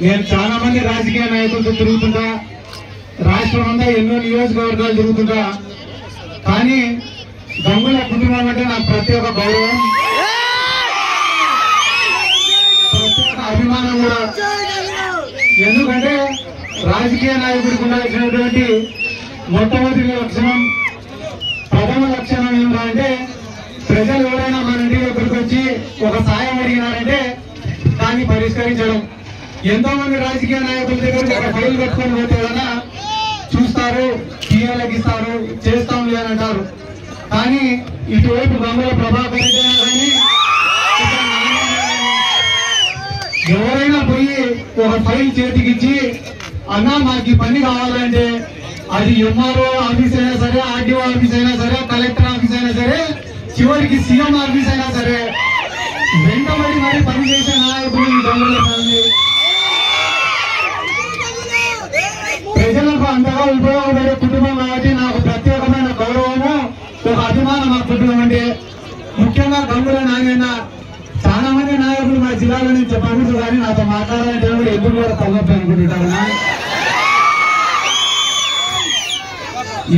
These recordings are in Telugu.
నేను చాలా మంది రాజకీయ నాయకులతో తిరుగుతుంటా, రాష్ట్రం అంతా ఎన్నో నియోజకవర్గాలు తిరుగుతుంటా, కానీ గంగుల కుటుంబం అంటే నాకు ప్రత్యేక గౌరవం, ప్రత్యేక అభిమానం కూడా. ఎందుకంటే రాజకీయ నాయకుడికి ఉండాల్సినటువంటి మొట్టమొదటి లక్షణం, ప్రథమ లక్షణం ఏమిటంటే ప్రజలు ఎవరైనా మన ఇంటి దగ్గరికి వచ్చి ఒక సాయం అడిగినారంటే దాన్ని పరిష్కరించడం. ఎంతో మంది రాజకీయ నాయకుల దగ్గర ఒక ఫైల్ పెట్టుకొని పోతే కదా చూస్తారు, టీఆర్లకు ఇస్తారు, చేస్తాం లేదంటారు. కానీ ఇటువైపు గంగుల ప్రభాకర్ రెడ్డి కానీ ఎవరైనా పోయి ఒక ఫైల్ చేతికిచ్చి అన్నా మాకు ఈ పని కావాలంటే అది ఎంఆర్ఓ ఆఫీస్ అయినా సరే, ఆర్డీఓ ఆఫీస్ అయినా సరే, కలెక్టర్ ఆఫీస్ అయినా సరే, చివరికి సీఎం ఆఫీస్ అయినా సరే వెంటబడి మరి పనిచేసే నాయకులు ఈ గంగుల ఫ్యామిలీ. ప్రజలకు అంతగా ఉపయోగపడే కుటుంబం కాబట్టి నాకు ప్రత్యేకమైన గౌరవము, ఒక అభిమానం మా కుటుంబం అంటే. ముఖ్యంగా గంగుల నాగన్న చాలా మంది నాయకులు మా జిల్లాలో నేను చెప్పకూడదు, కానీ నాతో మాట్లాడాలంటే కూడా ఎప్పుడు కూడా తలనొప్పి అనుకుంటుంటారు.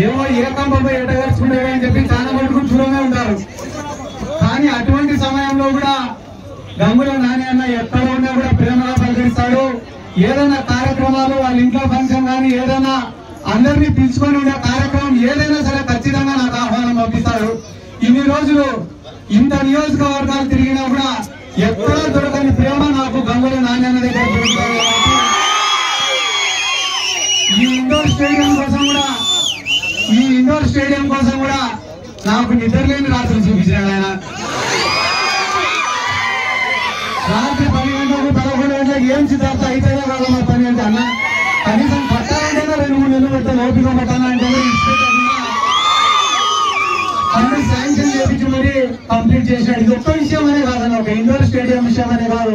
ఏమో ఏ కంపై ఎటగర్చుకుంటారు అని చెప్పి చాలా మటుకు దూరంగా ఉంటారు. కానీ అటువంటి సమయంలో కూడా గంగుల నాగన్న ఎక్కడ ఉన్నా కూడా ప్రేమగా పలకరిస్తాడు. ఏదైనా కార్యక్రమాలు, వాళ్ళ ఇంట్లో ఫంక్షన్ కానీ ఏదైనా అందరినీ పిలుచుకొని ఉండే కార్యక్రమం ఏదైనా సరే ఖచ్చితంగా నాకు ఆహ్వానం పంపిస్తాడు. ఇన్ని రోజులు ఇంత నియోజకవర్గాలు తిరిగినా కూడా ఎక్కడా దొరకని ప్రేమ నాకు గంగుల నాగన్న దగ్గర దొరుకుతాడు. ఈ ఇండోర్ స్టేడియం కోసం కూడా నాకు నిద్రలేని రాత్రులు చూపించాడు ఆయన. రాత్రి 10 గంటలకు 11 గంటలకు ఏం సిద్ధార్థ అయితేనే కాదు మా పని అంటే అన్న, కనీసం పట్టాలంటేనే 2-3 నెలలు పెడతాను, ఓపిక పట్టాలా అంటే అన్ని శాంక్షన్ చేపించి మరి కంప్లీట్ చేశాడు. ఇది ఒక్క విషయం అనే కాదన్న, ఒక ఇండోర్ స్టేడియం విషయం అనే కాదు,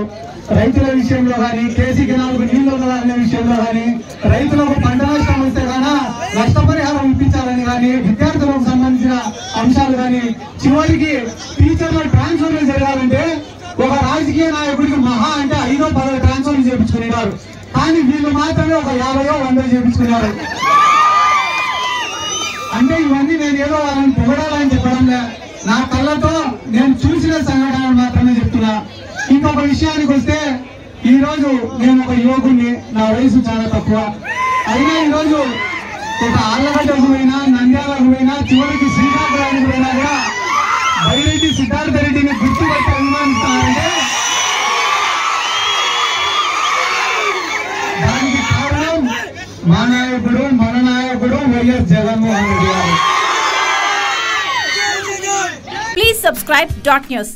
రైతుల విషయంలో కానీ, కేసీ కెనాల్కు నీళ్లు వదలాలనే విషయంలో కానీ, రైతులకు పంట నష్టం వస్తే కానీ నష్టపరిహారం ఇప్పించాలని కానీ, విద్యార్థులకు సంబంధించిన అంశాలు కానీ, చివరికి టీచర్ల ట్రాన్స్ఫర్లు జరగాలంటే ఒక రాజకీయ నాయకుడికి మహా అంటే 5-10 ట్రాన్స్ఫర్లు చేయించుకునేవారు. కానీ వీళ్ళు మాత్రమే ఒక 50-100 చేయించుకున్నారు. అంటే ఇవన్నీ నేను ఏదో వాళ్ళని పొగడాలని చెప్పడం లే, నా కళ్ళతో నేను చూసిన సంఘటనలు మాత్రమే చెప్తున్నా. ఇంకొక విషయానికి వస్తే, ఈ రోజు నేను ఒక యువకుడిని, నా వయసు చాలా తక్కువ అయినా ఈరోజు ఒక ఆళ్లగడ్డకు పోయినా, నంద్యాలకు పోయినా, చివరికి శ్రీకాకుళానికి పోయినా కూడా బైరెడ్డి సిద్ధార్థ రెడ్డిని గుర్తుపట్టి అభిమానిస్తానంటే దానికి కారణం మా నాయకుడు, మన నాయకుడు వైఎస్ జగన్మోహన్ రెడ్డి గారు. Please subscribe .news.